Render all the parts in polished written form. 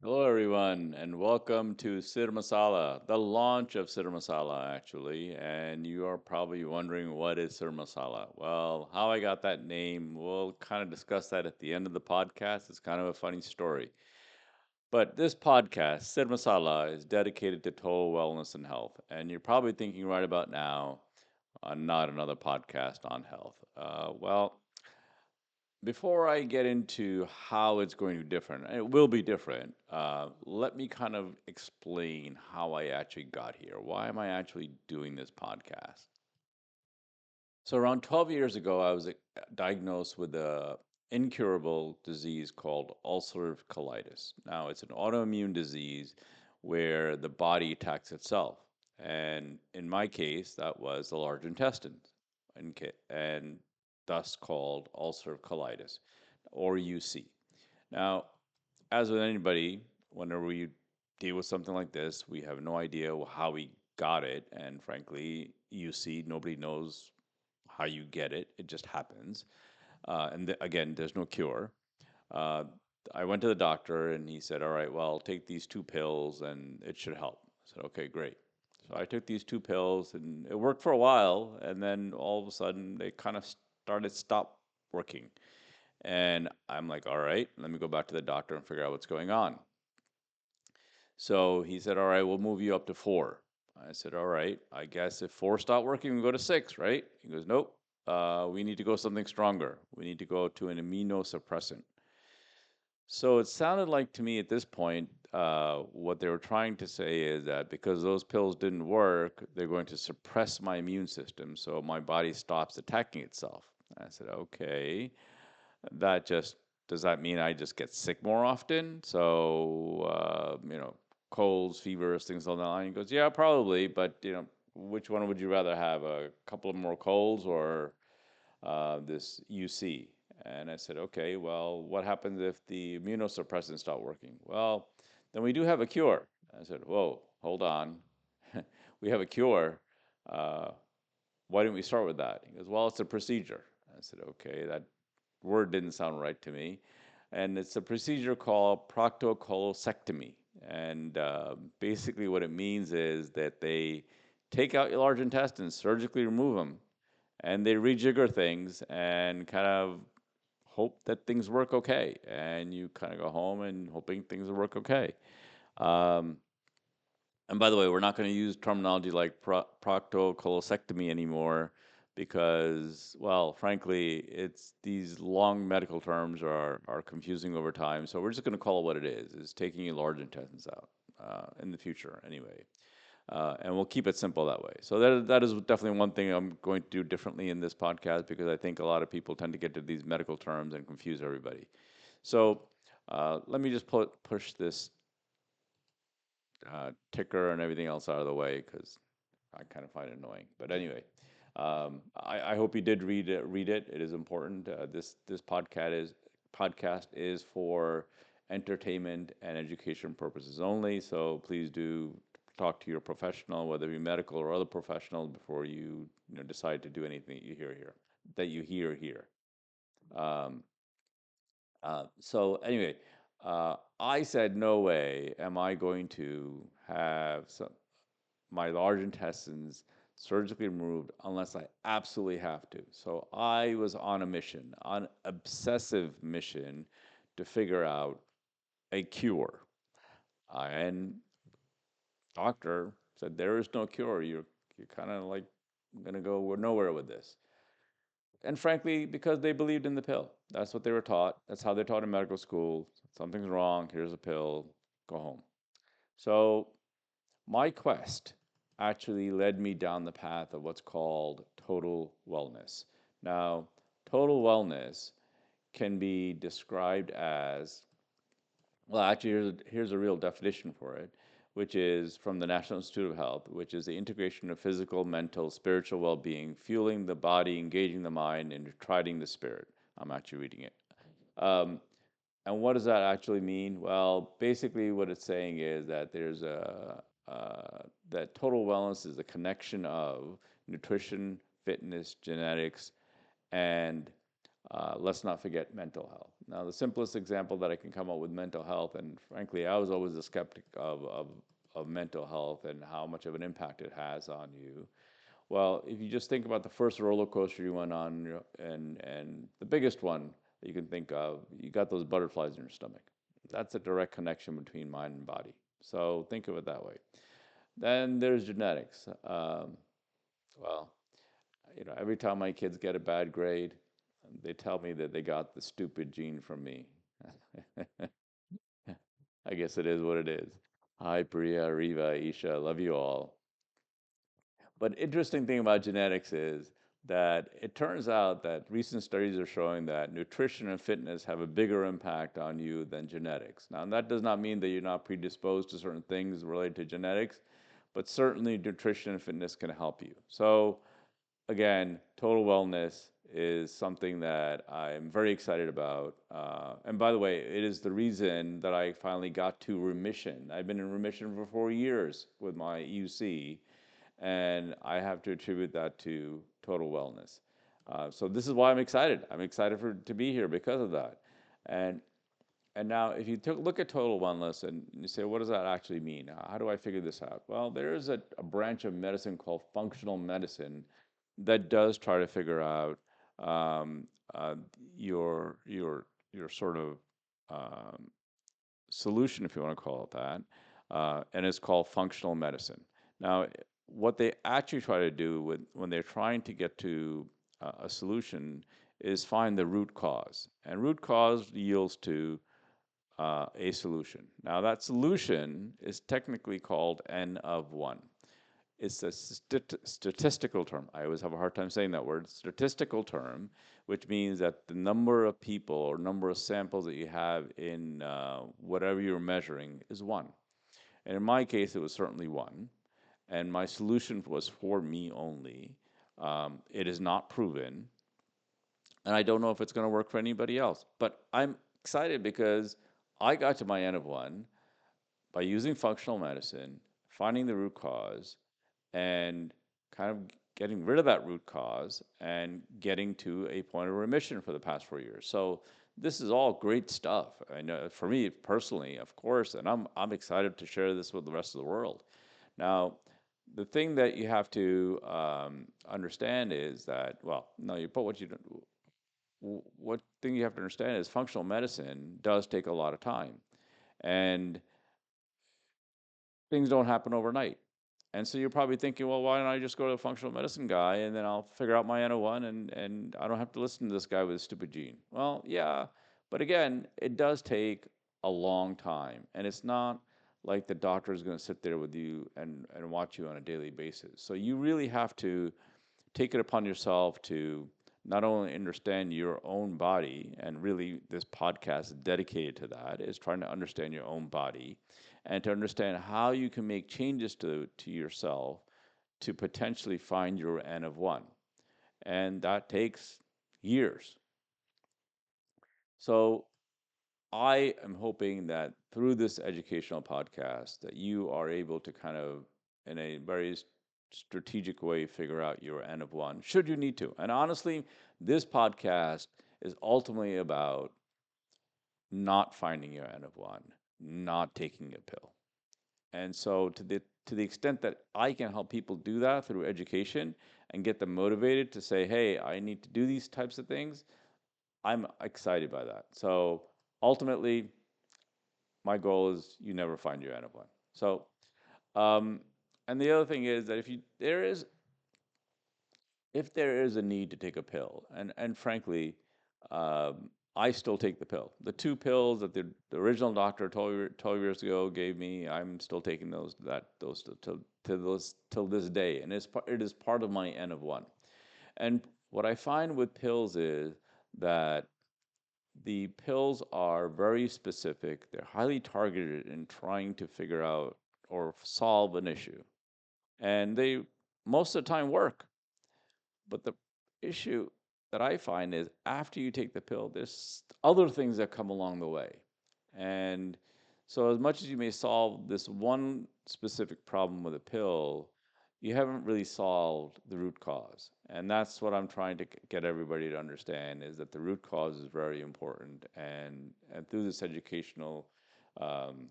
Hello, everyone, and welcome to Ser Masala, the launch of Ser Masala, actually. And you are probably wondering what is Ser Masala? Well, how I got that name, we'll kind of discuss that at the end of the podcast. It's kind of a funny story. But this podcast, Ser Masala, is dedicated to total wellness and health. And you're probably thinking right about now, not another podcast on health. Before I get into how it's going to be different, and it will be different, let me kind of explain how I actually got here. Why am I actually doing this podcast? So, around 12 years ago, I was diagnosed with a incurable disease called ulcerative colitis. Now, it's an autoimmune disease where the body attacks itself. And in my case, that was the large intestine, and thus called ulcerative colitis or UC. Now, as with anybody, whenever we deal with something like this, we have no idea how we got it. And frankly, UC, nobody knows how you get it. It just happens. Again, there's no cure. Uh, I went to the doctor and he said, "All right, well, take these two pills and it should help." I said, "Okay, great." So I took these two pills and it worked for a while. And then all of a sudden, they kind of stop working. And I'm like, "All right, let me go back to the doctor and figure out what's going on." So he said, "All right, we'll move you up to four." I said, "All right, I guess if four stopped working, we go to six, right?" He goes, "Nope. We need to go something stronger. We need to go to an immunosuppressant." So it sounded like to me at this point, what they were trying to say is that because those pills didn't work, they're going to suppress my immune system so my body stops attacking itself. I said, "Okay, that just does that mean I just get sick more often? So, colds, fevers, things along that line." He goes, "Yeah, probably, but which one would you rather have? A couple of more colds or this UC?" And I said, "Okay, well, what happens if the immunosuppressants stop working?" "Well, then we do have a cure." I said, "Whoa, hold on. We have a cure. Uh, why didn't we start with that?" He goes, "Well, it's a procedure." I said, "Okay, that word didn't sound right to me." And it's a procedure called proctocolosectomy. And basically, what it means is that they take out your large intestines, surgically remove them, and they rejigger things and kind of hope that things work okay. And you kind of go home and hoping things will work okay. Um, and by the way, we're not going to use terminology like proctocolosectomy anymore because, well, frankly, it's these long medical terms are confusing over time. So we're just going to call it what it is taking your large intestines out in the future anyway. And we'll keep it simple that way. So that is definitely one thing I'm going to do differently in this podcast because I think a lot of people tend to get to these medical terms and confuse everybody. So let me just push this ticker and everything else out of the way because I kind of find it annoying. But anyway, I hope you did read it. Read it. It is important. This podcast is for entertainment and education purposes only. So please do talk to your professional, whether it be medical or other professional, before you decide to do anything that you hear here. That you hear here. Um, so anyway, I said, no way am I going to have my large intestines surgically removed unless I absolutely have to. So I was on a mission, on obsessive mission to figure out a cure. And doctor said there is no cure. You're kind of like gonna go nowhere with this. And frankly, because they believed in the pill. That's what they were taught. That's how they taught in medical school. Something's wrong. Here's a pill. Go home. So my quest actually led me down the path of what's called total wellness. Now, total wellness can be described as well, actually, here's a real definition for it, which is from the National Institute of Health, which is the integration of physical, mental, spiritual well being, fueling the body, engaging the mind, and nurturing the spirit. I'm actually reading it. Um, and what does that actually mean? Well, basically, what it's saying is that that total wellness is a connection of nutrition, fitness, genetics, and let's not forget mental health. Now, the simplest example that I can come up with mental health, and frankly, I was always a skeptic of mental health and how much of an impact it has on you. Well, if you just think about the first roller coaster you went on, and the biggest one that you can think of, you got those butterflies in your stomach. That's a direct connection between mind and body. So think of it that way. Then there's genetics. Well, every time my kids get a bad grade, they tell me that they got the stupid gene from me. I guess it is what it is. Hi, Priya, Riva, Isha, love you all. But interesting thing about genetics is that it turns out that recent studies are showing that nutrition and fitness have a bigger impact on you than genetics. Now, that does not mean that you're not predisposed to certain things related to genetics, but certainly nutrition and fitness can help you. So, again, total wellness is something that I'm very excited about. And by the way, it is the reason that I finally got to remission. I've been in remission for 4 years with my UC, and I have to attribute that to total wellness. So this is why I'm excited. I'm excited to be here because of that. And and now, if you look at total wellness and you say, what does that actually mean? How do I figure this out? Well, there is a branch of medicine called functional medicine that does try to figure out um, uh, your sort of um, solution, if you want to call it that, and it's called functional medicine. Now, what they actually try to do when they're trying to get to a solution is find the root cause, and root cause yields to a solution. Now, that solution is technically called N of 1. It's a statistical term. I always have a hard time saying that word. Statistical term, which means that the number of people or number of samples that you have in whatever you're measuring is one. And in my case, it was certainly one. And my solution was for me only. It is not proven. And I don't know if it's going to work for anybody else. But I'm excited because I got to my N of 1 by using functional medicine, finding the root cause, and kind of getting rid of that root cause and getting to a point of remission for the past 4 years. So this is all great stuff. I know for me personally, of course, and I'm excited to share this with the rest of the world. Now, the thing that you have to understand is that, well, no, you put what you don't. What thing you have to understand is functional medicine does take a lot of time, and things don't happen overnight. And so you're probably thinking, well, why don't I just go to a functional medicine guy and then I'll figure out my N01 and I don't have to listen to this guy with a stupid gene. Well, yeah, but again, it does take a long time. And it's not like the doctor is going to sit there with you and watch you on a daily basis. So you really have to take it upon yourself to not only understand your own body, and really this podcast is dedicated to that, is trying to understand your own body and to understand how you can make changes to yourself to potentially find your N of 1. And that takes years. So I am hoping that through this educational podcast that you are able to kind of, in a very strategic way, figure out your N of 1 should you need to. And honestly, this podcast is ultimately about not finding your N of 1, not taking a pill. And so to the extent that I can help people do that through education and get them motivated to say, "Hey, I need to do these types of things," I'm excited by that. So ultimately, my goal is you never find your N of 1. So, um, and the other thing is that if there is a need to take a pill, and frankly, I still take the pill. The two pills that the original doctor 12 years ago gave me, I'm still taking those till this day, and it is part of my N of 1. And what I find with pills is that the pills are very specific. They're highly targeted in trying to figure out or solve an issue, and they most of the time work. But the issue that I find is after you take the pill, there's other things that come along the way. And so, as much as you may solve this one specific problem with a pill, you haven't really solved the root cause. And that's what I'm trying to get everybody to understand, is that the root cause is very important. And through this educational um,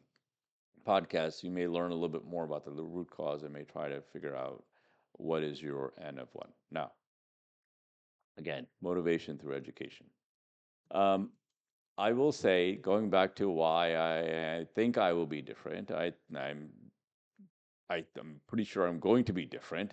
podcast, you may learn a little bit more about the root cause and may try to figure out what is your N of one. Now, again, motivation through education. Um, I will say, going back to why I think I will be different, I'm pretty sure I'm going to be different.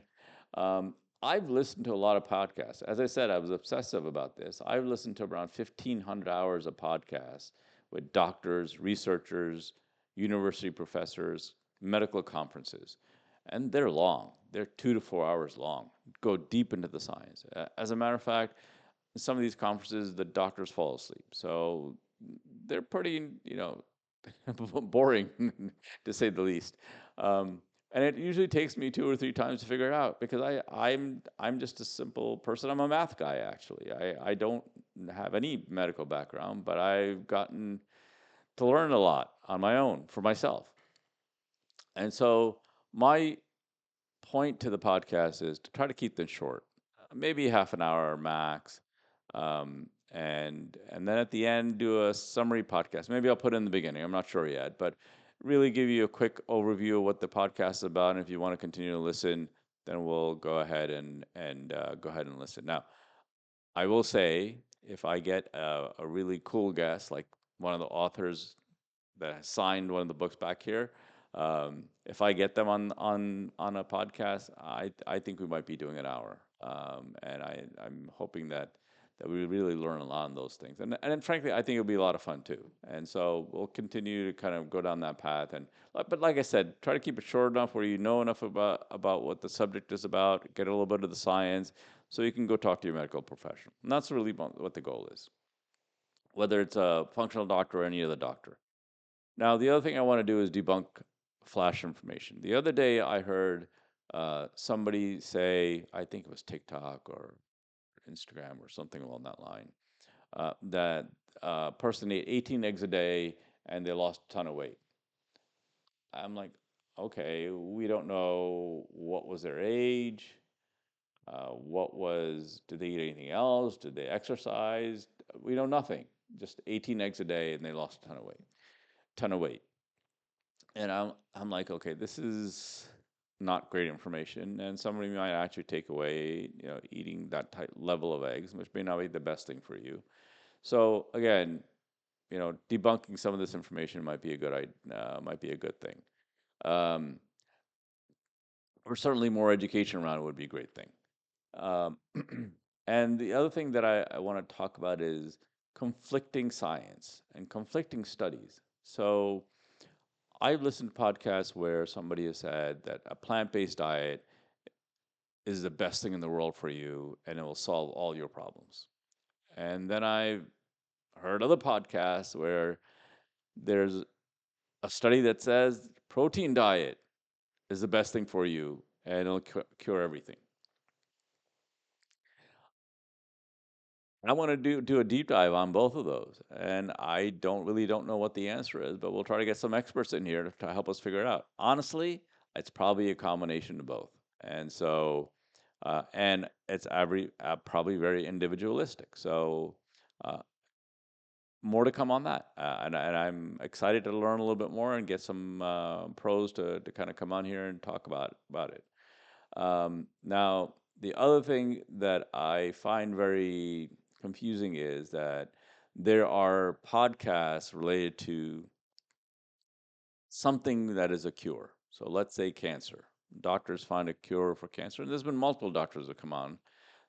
Um, I've listened to a lot of podcasts. As I said, I was obsessive about this. I've listened to around 1,500 hours of podcasts with doctors, researchers, university professors, medical conferences. And they're long. They're 2 to 4 hours long. Go deep into the science. As a matter of fact, in some of these conferences, the doctors fall asleep. So they're pretty, boring to say the least. Um, and it usually takes me 2 or 3 times to figure it out because I'm just a simple person. I'm a math guy actually. I don't have any medical background, but I've gotten to learn a lot on my own for myself. And so my point to the podcast is to try to keep them short, maybe half an hour max, and then at the end do a summary podcast. Maybe I'll put it in the beginning. I'm not sure yet, but really give you a quick overview of what the podcast is about. And if you want to continue to listen, then we'll go ahead and go ahead and listen. Now, I will say if I get a really cool guest, like one of the authors that signed one of the books back here. If I get them on a podcast, I think we might be doing an hour, and I'm hoping that we really learn a lot on those things, and then frankly, I think it'll be a lot of fun too. And so we'll continue to kind of go down that path. And but like I said, try to keep it short enough where you know enough about what the subject is about, get a little bit of the science, so you can go talk to your medical professional. And that's really what the goal is, whether it's a functional doctor or any other doctor. Now, the other thing I want to do is debunk flash information. The other day, I heard somebody say, I think it was TikTok or Instagram or something along that line, that a person ate 18 eggs a day and they lost a ton of weight. I'm like, okay, we don't know what was their age, did they eat anything else? Did they exercise? We know nothing. Just 18 eggs a day and they lost a ton of weight. And I'm like, okay, this is not great information, and somebody might actually take away, eating that type level of eggs, which may not be the best thing for you. So again, debunking some of this information might be a good thing. Um, or certainly more education around it would be a great thing. Um, and the other thing that I want to talk about is conflicting science and conflicting studies. So I've listened to podcasts where somebody has said that a plant-based diet is the best thing in the world for you and it will solve all your problems. And then I've heard other podcasts where there's a study that says protein diet is the best thing for you and it'll cure everything. I want to do a deep dive on both of those, and I don't know what the answer is, but we'll try to get some experts in here to help us figure it out. Honestly, it's probably a combination of both, and so and it's probably very individualistic. So uh, more to come on that, and I'm excited to learn a little bit more and get some pros to kind of come on here and talk about it. Now, the other thing that I find very confusing is that there are podcasts related to something that is a cure. So let's say cancer. Doctors find a cure for cancer, and there's been multiple doctors that come on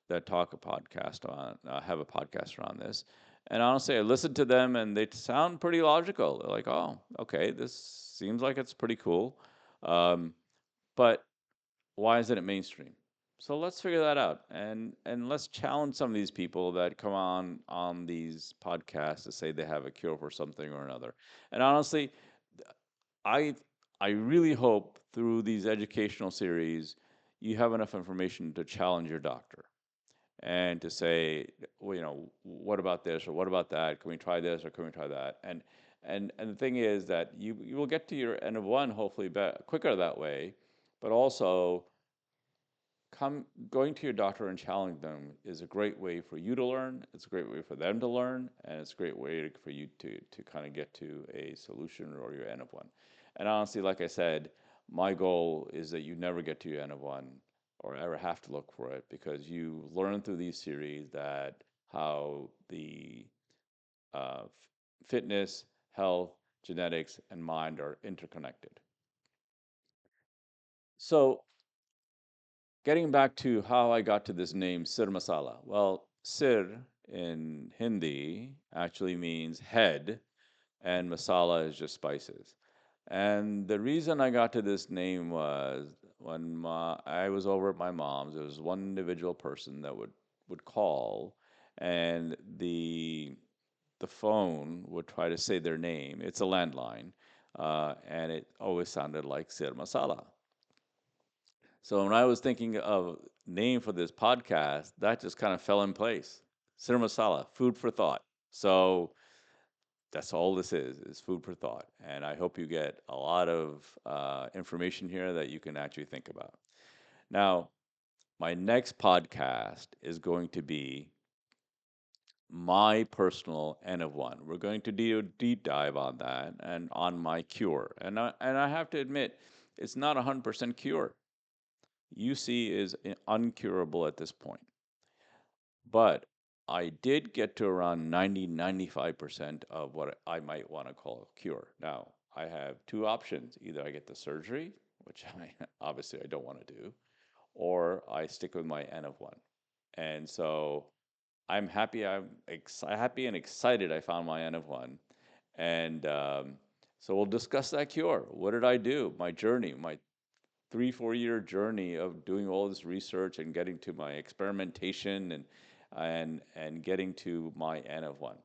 that have a podcast around this. And honestly, I listen to them, and they sound pretty logical. They're like, "Oh, okay, this seems like it's pretty cool," um, but why isn't it mainstream? So let's figure that out, and let's challenge some of these people that come on these podcasts to say they have a cure for something or another. And honestly, I I really hope through these educational series you have enough information to challenge your doctor and to say, well, what about this or what about that? Can we try this or can we try that? And the thing is that you will get to your N of one hopefully quicker that way, but also come going to your doctor and challenging them is a great way for you to learn. It's a great way for them to learn, and it's a great way for you to kind of get to a solution or your N of one. And honestly, like I said, my goal is that you never get to your N of one or ever have to look for it because you learn through these series that how the uh, fitness, health, genetics, and mind are interconnected. So getting back to how I got to this name, Ser Masala. Well, Sir in Hindi actually means head, and masala is just spices. And the reason I got to this name was when I was over at my mom's, there was one individual person that would call, and the phone would try to say their name. It's a landline, and it always sounded like Sir Masala. So when I was thinking of name for this podcast, that just kind of fell in place. Sir Masala, food for thought. So that's all this is food for thought. And I hope you get a lot of information here that you can actually think about. Now, my next podcast is going to be my personal N of one. We're going to do a deep dive on that and on my cure. And I have to admit, it's not 100% cure. UC is uncurable at this point. But I did get to around 90-95% of what I might want to call a cure. Now, I have two options. Either I get the surgery, which I obviously I don't want to do, or I stick with my N of one. And so I'm happy. Happy and excited. I found my N of one, and so we'll discuss that cure. What did I do? My journey, my 3-4 year journey of doing all this research and getting to my experimentation and getting to my N of one.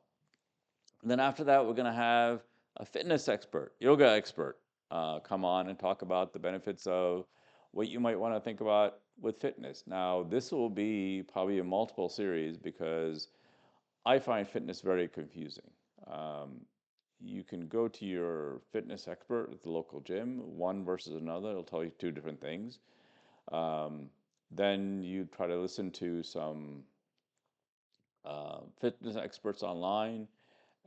And then after that, we're going to have a fitness expert, yoga expert, come on and talk about the benefits of what you might want to think about with fitness. Now, this will be probably a multiple series because I find fitness very confusing. Um, you can go to your fitness expert at the local gym, one versus another. It'll tell you two different things. Um, then you try to listen to some fitness experts online,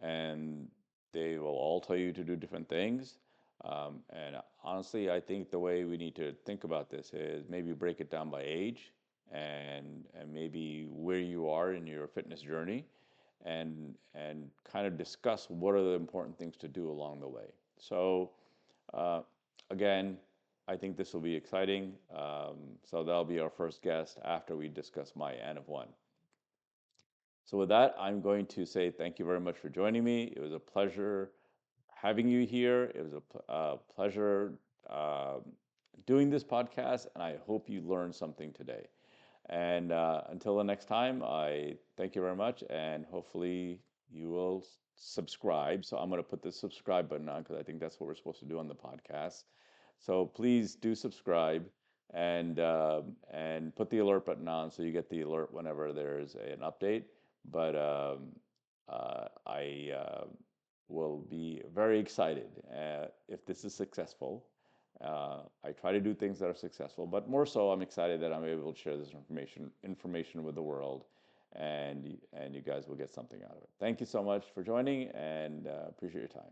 and they will all tell you to do different things. And honestly, I think the way we need to think about this is maybe break it down by age and maybe where you are in your fitness journey and kind of discuss what are the important things to do along the way. So uh, again, I think this will be exciting. So that'll be our first guest after we discuss my N of one. So with that, I'm going to say thank you very much for joining me. It was a pleasure having you here. It was a pleasure uh, doing this podcast, and I hope you learned something today. And until the next time, I thank you very much, and hopefully you will subscribe. So I'm going to put the subscribe button on because I think that's what we're supposed to do on the podcast. So please do subscribe and put the alert button on so you get the alert whenever there's an update. But I will be very excited if this is successful. I try to do things that are successful, but more so, I'm excited that I'm able to share this information with the world, and you guys will get something out of it. Thank you so much for joining, and appreciate your time.